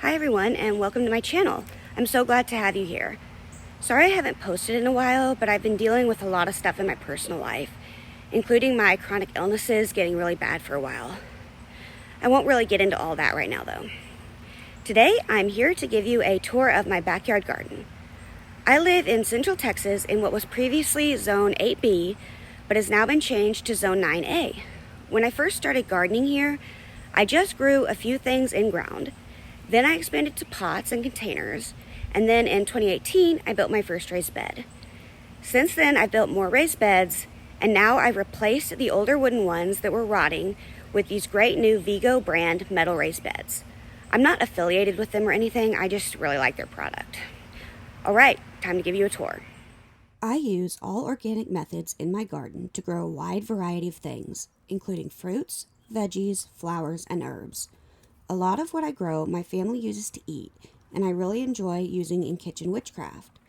Hi everyone, and welcome to my channel. I'm so glad to have you here. Sorry I haven't posted in a while, but I've been dealing with a lot of stuff in my personal life, including my chronic illnesses getting really bad for a while. I won't really get into all that right now though. Today I'm here to give you a tour of my backyard garden. I live in Central Texas in what was previously Zone 8B, but has now been changed to Zone 9A. When I first started gardening here, I just grew a few things in ground. Then I expanded to pots and containers, and then in 2018, I built my first raised bed. Since then, I've built more raised beds, and now I've replaced the older wooden ones that were rotting with these great new Vigo brand metal raised beds. I'm not affiliated with them or anything, I just really like their product. All right, time to give you a tour. I use all organic methods in my garden to grow a wide variety of things, including fruits, veggies, flowers, and herbs. A lot of what I grow, my family uses to eat, and I really enjoy using in kitchen witchcraft.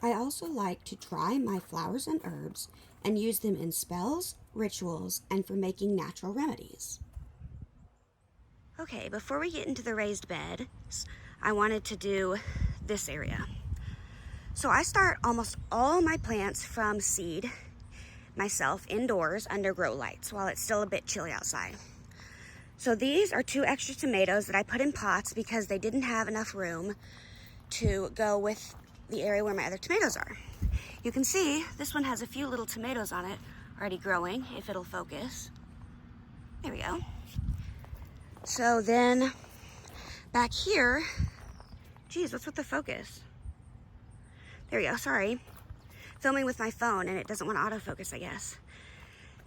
I also like to dry my flowers and herbs and use them in spells, rituals, and for making natural remedies. Okay, before we get into the raised bed, I wanted to do this area. So I start almost all my plants from seed myself indoors under grow lights while it's still a bit chilly outside. So these are 2 extra tomatoes that I put in pots because they didn't have enough room to go with the area where my other tomatoes are. You can see this one has a few little tomatoes on it already growing, if it'll focus. There we go. So then back here, geez, what's with the focus? There we go, sorry. Filming with my phone and it doesn't want to autofocus, I guess.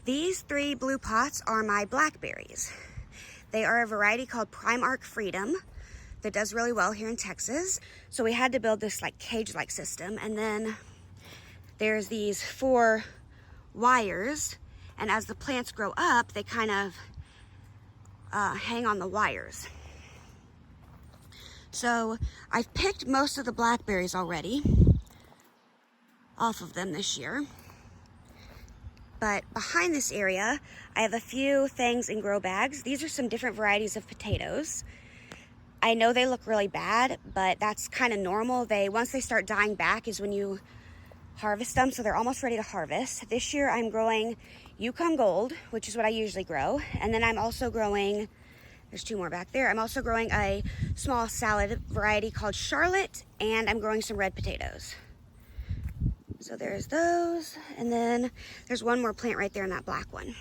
These 3 blue pots are my blackberries. They are a variety called Primark Freedom that does really well here in Texas. So we had to build this like cage-like system, and then there's these 4 wires, and as the plants grow up, they kind of hang on the wires. So I've picked most of the blackberries already off of them this year. But behind this area, I have a few things in grow bags. These are some different varieties of potatoes. I know they look really bad, but that's kind of normal. Once they start dying back is when you harvest them, so they're almost ready to harvest. This year I'm growing Yukon Gold, which is what I usually grow. And then I'm also growing, there's 2 more back there. I'm also growing a small salad variety called Charlotte, and I'm growing some red potatoes. So there's those, and then there's 1 more plant right there in that black one.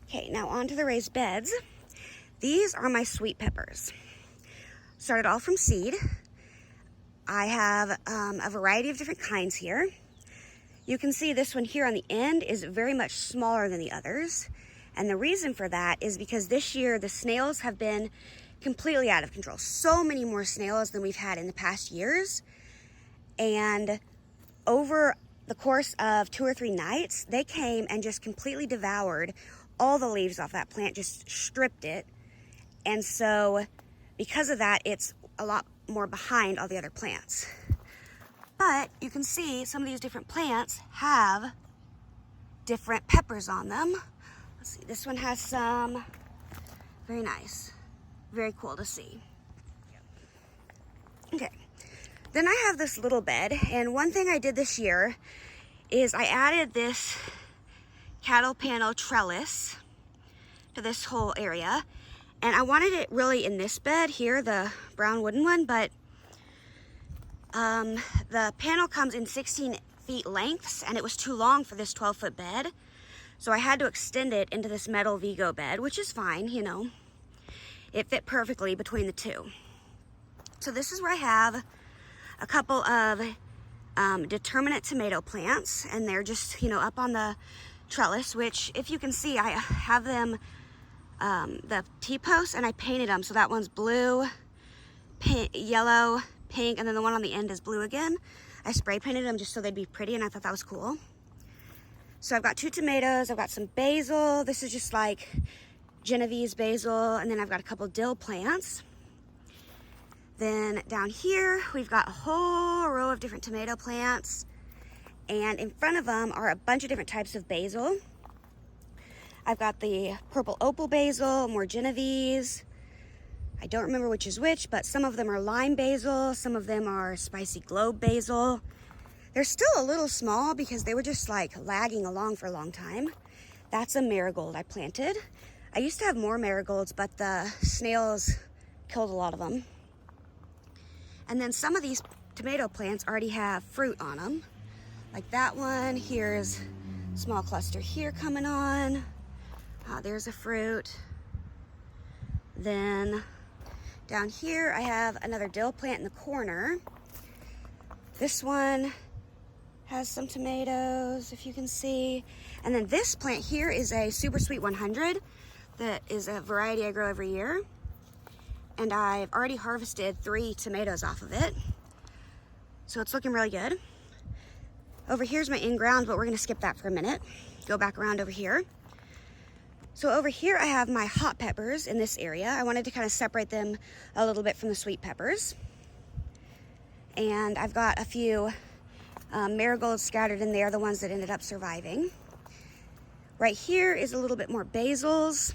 Okay, now on to the raised beds. These are my sweet peppers. Started all from seed. I have a variety of different kinds here. You can see this one here on the end is very much smaller than the others. And the reason for that is because this year the snails have been completely out of control. So many more snails than we've had in the past years. And over the course of 2 or 3 nights, they came and just completely devoured all the leaves off that plant, just stripped it. And so because of that, it's a lot more behind all the other plants. But you can see some of these different plants have different peppers on them. Let's see, this one has some. Very nice. Very cool to see. Okay. Then I have this little bed, and one thing I did this year is I added this cattle panel trellis to this whole area, and I wanted it really in this bed here, the brown wooden one, but the panel comes in 16 feet lengths, and it was too long for this 12-foot bed, so I had to extend it into this metal Vigo bed, which is fine, you know. It fit perfectly between the 2. So this is where I have a couple of determinate tomato plants, and they're just, you know, up on the trellis, which if you can see, I have them, the T-posts, and I painted them. So that one's blue, pink, yellow, pink, and then the one on the end is blue again. I spray painted them just so they'd be pretty, and I thought that was cool. So I've got 2 tomatoes, I've got some basil. This is just like Genovese basil, and then I've got a couple dill plants. Then down here, we've got a whole row of different tomato plants, and in front of them are a bunch of different types of basil. I've got the purple opal basil, more Genovese. I don't remember which is which, but some of them are lime basil, some of them are spicy globe basil. They're still a little small because they were just like lagging along for a long time. That's a marigold I planted. I used to have more marigolds, but the snails killed a lot of them. And then some of these tomato plants already have fruit on them. Like that one, here's a small cluster here coming on. There's a fruit. Then down here, I have another dill plant in the corner. This one has some tomatoes, if you can see. And then this plant here is a Super Sweet 100 that is a variety I grow every year. And I've already harvested 3 tomatoes off of it. So it's looking really good. Over here's my in-ground, but we're gonna skip that for a minute. Go back around over here. So over here I have my hot peppers in this area. I wanted to kind of separate them a little bit from the sweet peppers. And I've got a few marigolds scattered in there, the ones that ended up surviving. Right here is a little bit more basils.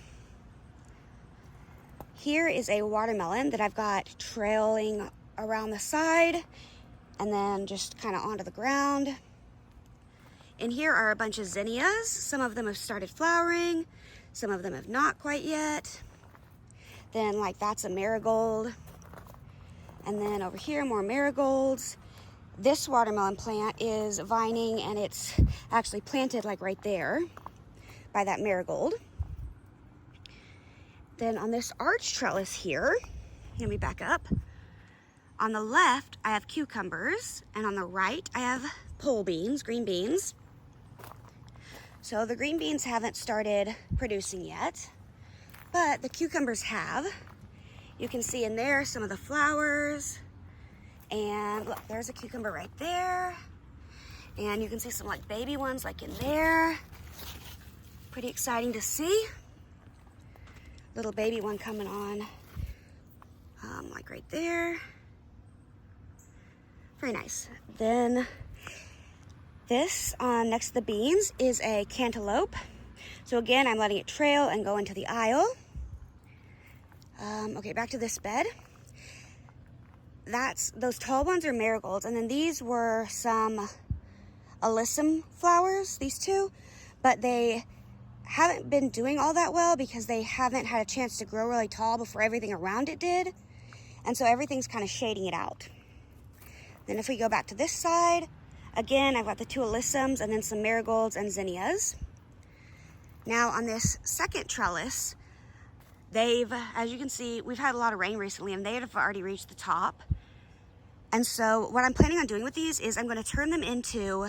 Here is a watermelon that I've got trailing around the side and then just kind of onto the ground. In here are a bunch of zinnias. Some of them have started flowering, some of them have not quite yet. Then like that's a marigold. And then over here, more marigolds. This watermelon plant is vining and it's actually planted like right there by that marigold. Then on this arch trellis here, let me back up. On the left, I have cucumbers, and on the right, I have pole beans, green beans. So the green beans haven't started producing yet, but the cucumbers have. You can see in there some of the flowers, and look, there's a cucumber right there. And you can see some like baby ones like in there. Pretty exciting to see. Little baby one coming on, like right there. Very nice. Then this next to the beans is a cantaloupe. So again, I'm letting it trail and go into the aisle. Okay, back to this bed. Those tall ones are marigolds, and then these were some alyssum flowers, these two, but they haven't been doing all that well because they haven't had a chance to grow really tall before everything around it did. And so everything's kind of shading it out. Then if we go back to this side, again, I've got the 2 alyssums and then some marigolds and zinnias. Now on this second trellis, as you can see, we've had a lot of rain recently and they have already reached the top. And so what I'm planning on doing with these is I'm going to turn them into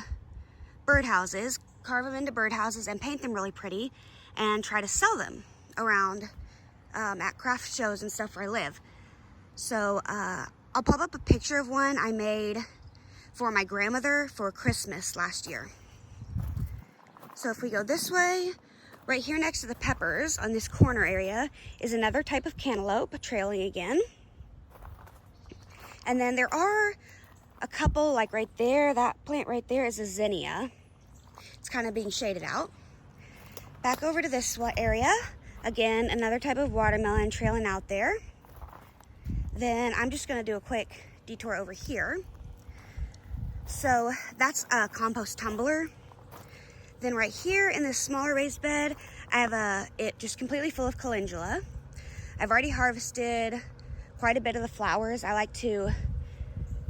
birdhouses, carve them into birdhouses and paint them really pretty and try to sell them around at craft shows and stuff where I live. So I'll pop up a picture of one I made for my grandmother for Christmas last year. So if we go this way, right here next to the peppers on this corner area is another type of cantaloupe trailing again. And then there are a couple like right there, that plant right there is a zinnia. It's kind of being shaded out. Back over to this area. Again, another type of watermelon trailing out there. Then I'm just gonna do a quick detour over here. So that's a compost tumbler. Then right here in this smaller raised bed, I have it just completely full of calendula. I've already harvested quite a bit of the flowers. I like to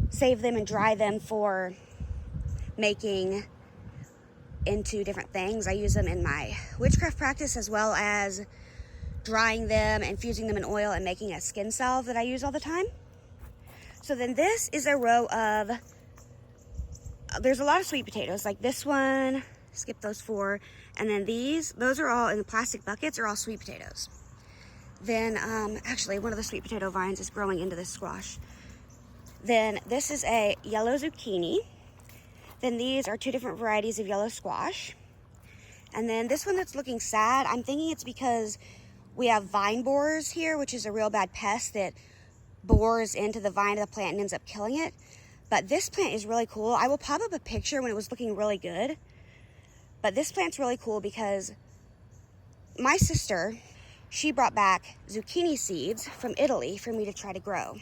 save them and dry them for making into different things. I use them in my witchcraft practice as well as drying them, infusing them in oil and making a skin salve that I use all the time. So then this is a row of, there's a lot of sweet potatoes like this one, skip those 4, and then those are all in the plastic buckets are all sweet potatoes. Then actually one of the sweet potato vines is growing into this squash. Then this is a yellow zucchini. Then these are 2 different varieties of yellow squash. And then this one that's looking sad, I'm thinking it's because we have vine borers here, which is a real bad pest that bores into the vine of the plant and ends up killing it. But this plant is really cool. I will pop up a picture when it was looking really good. But this plant's really cool because my sister she brought back zucchini seeds from Italy for me to try to grow.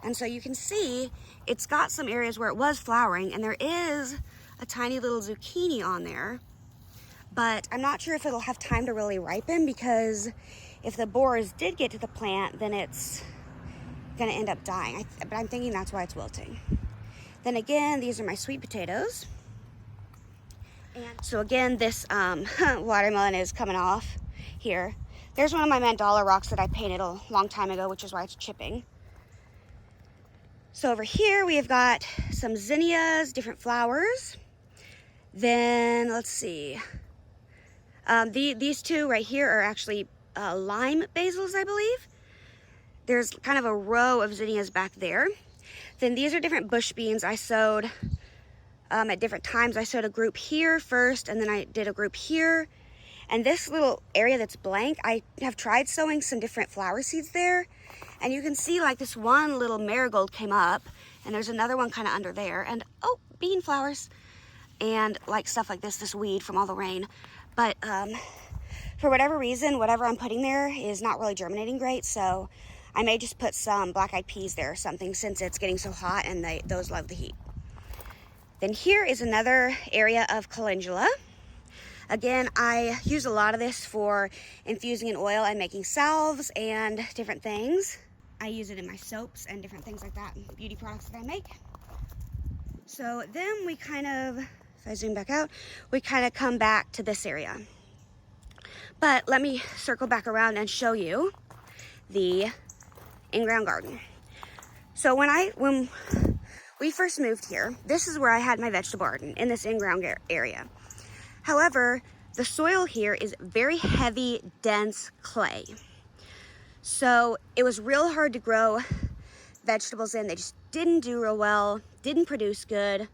And so you can see it's got some areas where it was flowering, and there is a tiny little zucchini on there, but I'm not sure if it'll have time to really ripen, because if the borers did get to the plant, then it's gonna end up dying. But I'm thinking that's why it's wilting. Then again, these are my sweet potatoes. And so again, this watermelon is coming off here. There's one of my mandala rocks that I painted a long time ago, which is why it's chipping. So over here, we have got some zinnias, different flowers. Then, let's see. These two right here are actually lime basils, I believe. There's kind of a row of zinnias back there. Then these are different bush beans I sowed at different times. I sowed a group here first, and then I did a group here. And this little area that's blank, I have tried sowing some different flower seeds there. And you can see like this one little marigold came up, and there's another one kind of under there. And oh, bean flowers. And like stuff like this weed from all the rain. But for whatever reason, whatever I'm putting there is not really germinating great. So I may just put some black-eyed peas there or something, since it's getting so hot and those love the heat. Then here is another area of calendula. Again, I use a lot of this for infusing in oil and making salves and different things. I use it in my soaps and different things like that, and beauty products that I make. So then we kind of, if I zoom back out, we kind of come back to this area. But let me circle back around and show you the in-ground garden. So when we first moved here, this is where I had my vegetable garden, in this in-ground area. However, the soil here is very heavy, dense clay. So it was real hard to grow vegetables in. They just didn't do real well, didn't produce good.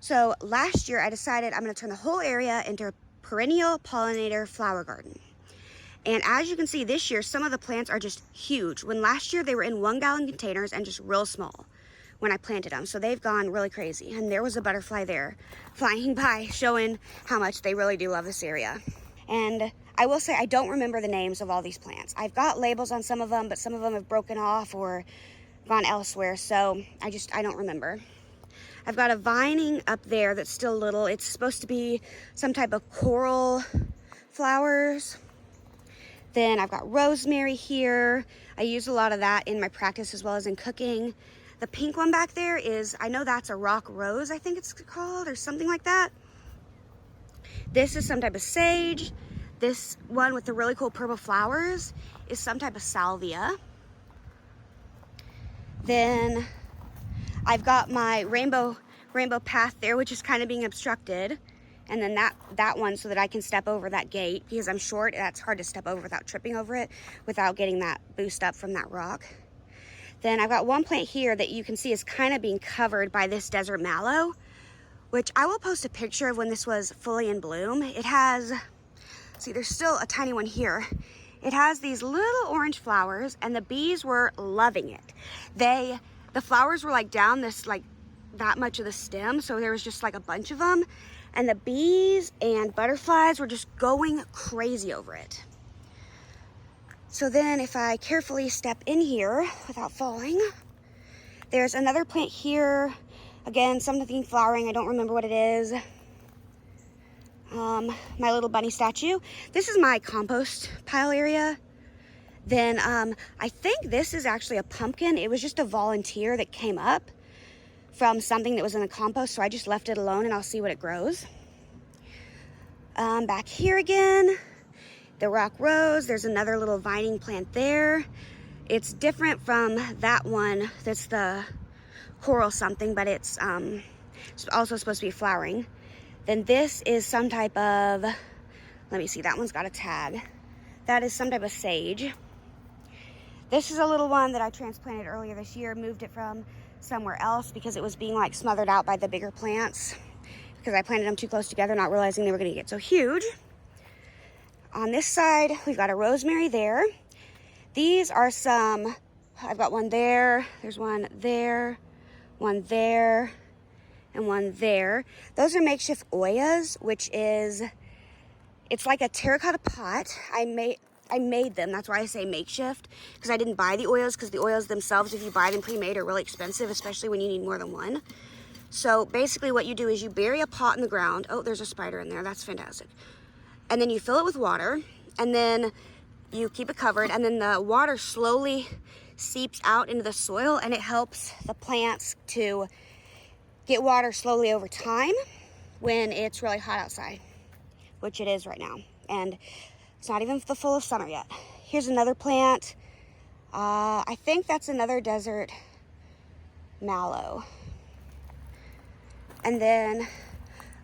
So last year I decided I'm gonna turn the whole area into a perennial pollinator flower garden. And as you can see this year, some of the plants are just huge. When last year they were in 1-gallon containers and just real small when I planted them. So they've gone really crazy. And there was a butterfly there flying by, showing how much they really do love this area. And I will say I don't remember the names of all these plants. I've got labels on some of them, but some of them have broken off or gone elsewhere. So I don't remember. I've got a vining up there that's still little. It's supposed to be some type of coral flowers. Then I've got rosemary here. I use a lot of that in my practice as well as in cooking. The pink one back there is, I know that's a rock rose, I think it's called, or something like that. This is some type of sage. This one with the really cool purple flowers is some type of salvia. Then I've got my rainbow path there, which is kind of being obstructed. And then that one so that I can step over that gate, because I'm short, that's hard to step over without tripping over it, without getting that boost up from that rock. Then I've got one plant here that you can see is kind of being covered by this desert mallow, which I will post a picture of when this was fully in bloom. It has, see, there's still a tiny one here. It has these little orange flowers, and the bees were loving it. The flowers were like down this, like that much of the stem, so there was just like a bunch of them, and the bees and butterflies were just going crazy over it. So then if I carefully step in here without falling, there's another plant here. Again, something flowering, I don't remember what it is. My little bunny statue. This is my compost pile area. Then I think this is actually a pumpkin. It was just a volunteer that came up from something that was in the compost, so I just left it alone and I'll see what it grows. Back here again, the rock rose. There's another little vining plant there. It's different from that one that's the coral something, but it's also supposed to be flowering. Then this is some type of, let me see, that one's got a tag. That is some type of sage. This is a little one that I transplanted earlier this year, moved it from somewhere else because it was being like smothered out by the bigger plants, because I planted them too close together, not realizing they were gonna get so huge. On this side, we've got a rosemary there. These are some, I've got one there, there's one there, one there, and one there. Those are makeshift oyas, which is, it's like a terracotta pot. I made them. That's why I say makeshift, because I didn't buy the oils, because the oils themselves, if you buy them pre-made, are really expensive, especially when you need more than one. So basically what you do is you bury a pot in the ground. Oh, there's a spider in there. That's fantastic. And then you fill it with water, and then you keep it covered, and then the water slowly seeps out into the soil, and it helps the plants to get water slowly over time when it's really hot outside, which it is right now. And it's not even the full of summer yet. Here's another plant. I think that's another desert mallow. And then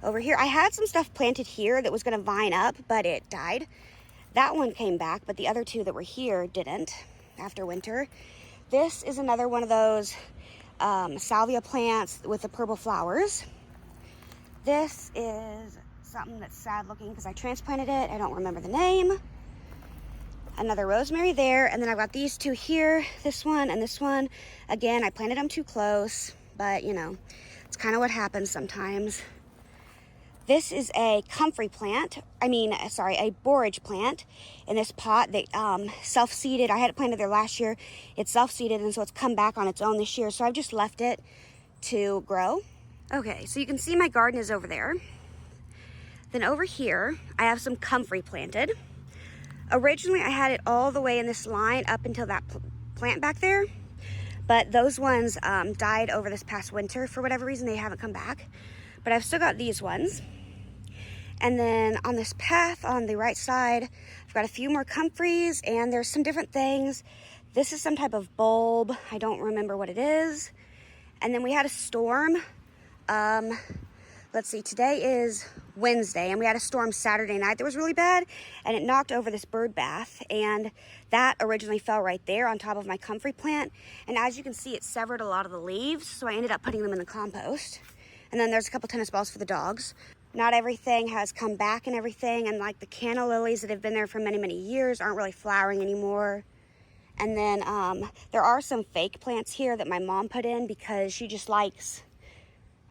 over here, I had some stuff planted here that was gonna vine up, but it died. That one came back, but the other two that were here didn't after winter. This is another one of those salvia plants with the purple flowers. This is something that's sad looking because I transplanted it. I don't remember the name. Another rosemary there, and then I've got these two here, this one and this one. Again, I planted them too close, but you know, it's kind of what happens sometimes. This is a comfrey plant, a borage plant in this pot that self-seeded. I had it planted there last year. It's self-seeded, and so it's come back on its own this year, so I've just left it to grow. Okay, so you can see my garden is over there. Then over here, I have some comfrey planted. Originally, I had it all the way in this line up until that plant back there, but those ones died over this past winter. For whatever reason, they haven't come back, but I've still got these ones. And then on this path on the right side, I've got a few more comfreys, and there's some different things. This is some type of bulb. I don't remember what it is. And then we had a storm. Let's see, today is Wednesday, and we had a storm Saturday night that was really bad, and it knocked over this bird bath, and that originally fell right there on top of my comfrey plant. And as you can see, it severed a lot of the leaves, so I ended up putting them in the compost. And then there's a couple tennis balls for the dogs. Not everything has come back and everything, and like the canna lilies that have been there for many, many years aren't really flowering anymore. And then there are some fake plants here that my mom put in because she just likes,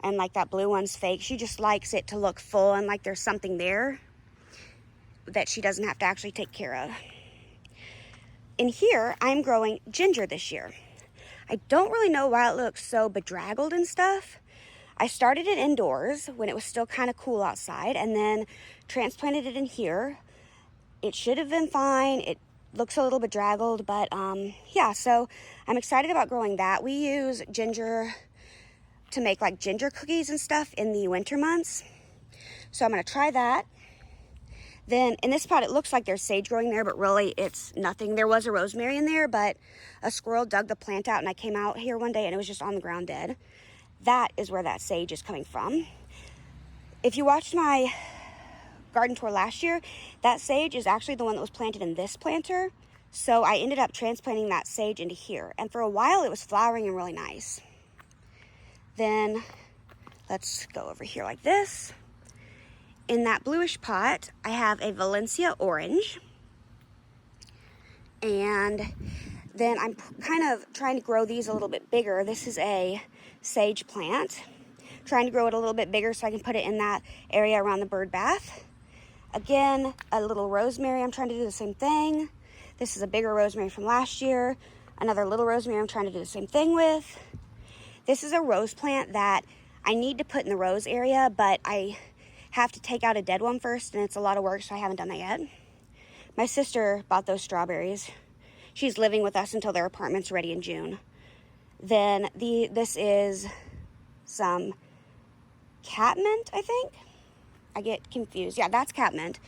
and like that blue one's fake, she just likes it to look full and like there's something there that she doesn't have to actually take care of. In here, I'm growing ginger this year. I don't really know why it looks so bedraggled and stuff. I started it indoors when it was still kind of cool outside, and then transplanted it in here. It should have been fine. It looks a little bedraggled, but yeah, so I'm excited about growing that. We use ginger to make like ginger cookies and stuff in the winter months. So I'm gonna try that. Then in this pot, it looks like there's sage growing there, but really it's nothing. There was a rosemary in there, but a squirrel dug the plant out, and I came out here one day and it was just on the ground dead. That is where that sage is coming from. If you watched my garden tour last year, that sage is actually the one that was planted in this planter. So I ended up transplanting that sage into here, and for a while it was flowering and really nice. Then let's go over here like this. In that bluish pot, I have a Valencia orange. And then I'm kind of trying to grow these a little bit bigger. This is a sage plant. Trying to grow it a little bit bigger so I can put it in that area around the bird bath. Again, a little rosemary. I'm trying to do the same thing. This is a bigger rosemary from last year. Another little rosemary I'm trying to do the same thing with. This is a rose plant that I need to put in the rose area, but I have to take out a dead one first, and it's a lot of work, so I haven't done that yet. My sister bought those strawberries. She's living with us until their apartment's ready in June. Then this is some catmint, I think. I get confused. Yeah, that's catmint.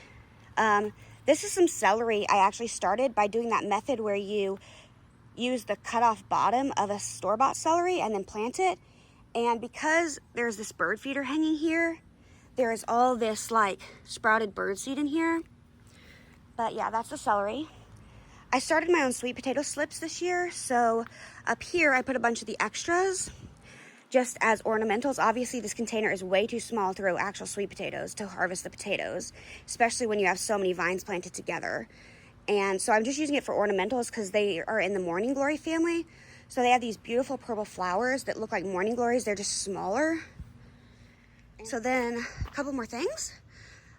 This is some celery I actually started by doing that method where you use the cut off bottom of a store-bought celery and then plant it. And because there's this bird feeder hanging here, there is all this like sprouted bird seed in here. But yeah, that's the celery. I started my own sweet potato slips this year, so up here I put a bunch of the extras just as ornamentals. Obviously this container is way too small to grow actual sweet potatoes, to harvest the potatoes, especially when you have so many vines planted together. And so I'm just using it for ornamentals because they are in the morning glory family. So they have these beautiful purple flowers that look like morning glories. They're just smaller. So then a couple more things.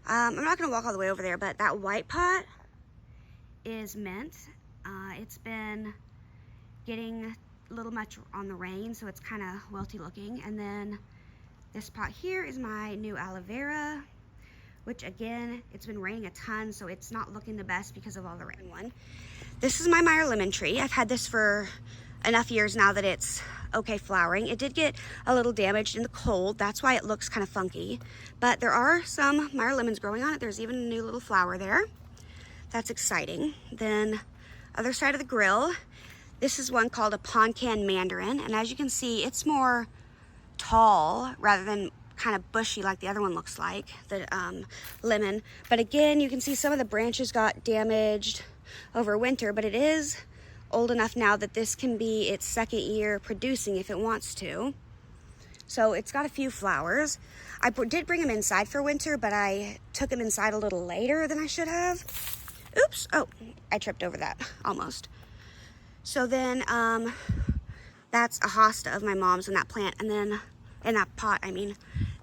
I'm not gonna walk all the way over there, but that white pot is mint. It's been getting a little much on the rain, so it's kind of wilty looking. And then this pot here is my new aloe vera, which again, it's been raining a ton, so it's not looking the best because of all the rain. This is my Meyer lemon tree. I've had this for enough years now that it's okay flowering. It did get a little damaged in the cold. That's why it looks kind of funky. But there are some Meyer lemons growing on it. There's even a new little flower there. That's exciting. Then other side of the grill, this is one called a Poncan Mandarin. And as you can see, it's more tall rather than kind of bushy like the other one looks like, the lemon. But again, you can see some of the branches got damaged over winter, but it is old enough now that this can be its second year producing if it wants to. So it's got a few flowers. I did bring them inside for winter, but I took them inside a little later than I should have. Oops, oh, I tripped over that, almost. So then, that's a hosta of my mom's in that plant, and then, in that pot, I mean.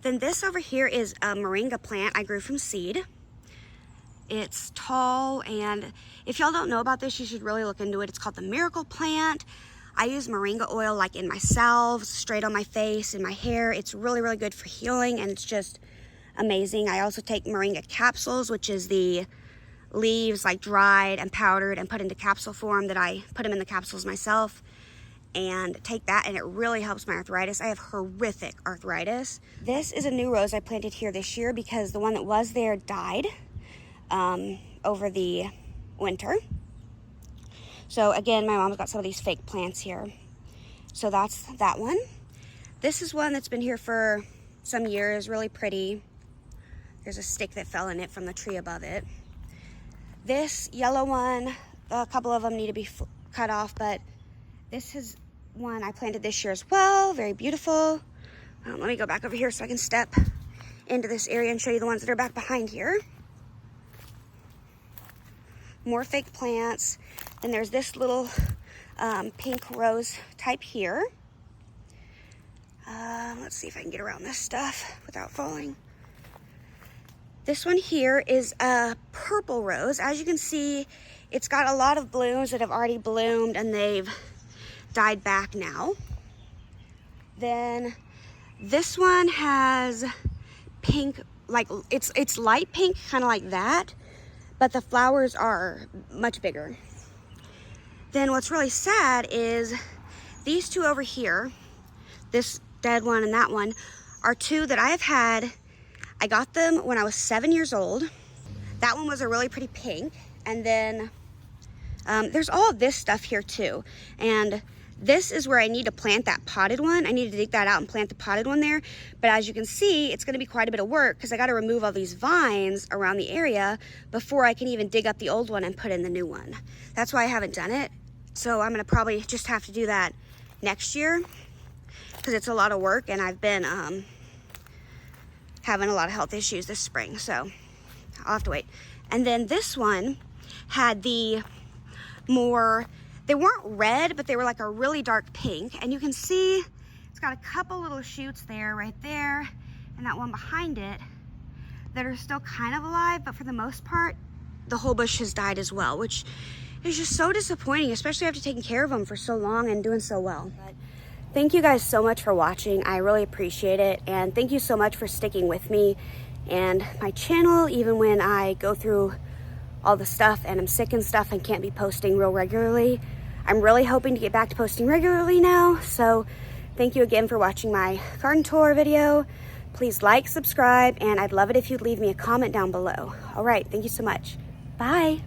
Then this over here is a moringa plant I grew from seed. It's tall, and if y'all don't know about this, you should really look into it. It's called the miracle plant. I use moringa oil like in my salves, straight on my face, in my hair. It's really, really good for healing, and it's just amazing. I also take moringa capsules, which is the leaves like dried and powdered and put into capsule form that I put them in the capsules myself, and take that, and it really helps my arthritis. I have horrific arthritis. This is a new rose I planted here this year because the one that was there died over the winter. So again, my mom's got some of these fake plants here. So that's that one. This is one that's been here for some years, really pretty. There's a stick that fell in it from the tree above it. This yellow one, a couple of them need to be cut off, but this is one I planted this year as well. Very beautiful. Let me go back over here so I can step into this area and show you the ones that are back behind here. More fake plants. And there's this little pink rose type here. Let's see if I can get around this stuff without falling. This one here is a purple rose. As you can see, it's got a lot of blooms that have already bloomed and they've died back now. Then this one has pink, like it's light pink, kind of like that, but the flowers are much bigger. Then what's really sad is these two over here, this dead one and that one, are two that I've had. I got them when I was 7 years old. That one was a really pretty pink. And then there's all of this stuff here too. And this is where I need to plant that potted one. I need to dig that out and plant the potted one there. But as you can see, it's gonna be quite a bit of work because I gotta remove all these vines around the area before I can even dig up the old one and put in the new one. That's why I haven't done it. So I'm gonna probably just have to do that next year because it's a lot of work, and I've been having a lot of health issues this spring, so I'll have to wait. And then this one had the more, they weren't red, but they were like a really dark pink. And you can see it's got a couple little shoots there, right there, and that one behind it that are still kind of alive, but for the most part, the whole bush has died as well, which is just so disappointing, especially after taking care of them for so long and doing so well. But thank you guys so much for watching. I really appreciate it. And thank you so much for sticking with me and my channel, even when I go through all the stuff and I'm sick and stuff and can't be posting real regularly. I'm really hoping to get back to posting regularly now. So thank you again for watching my garden tour video. Please like, subscribe, and I'd love it if you'd leave me a comment down below. All right, thank you so much. Bye.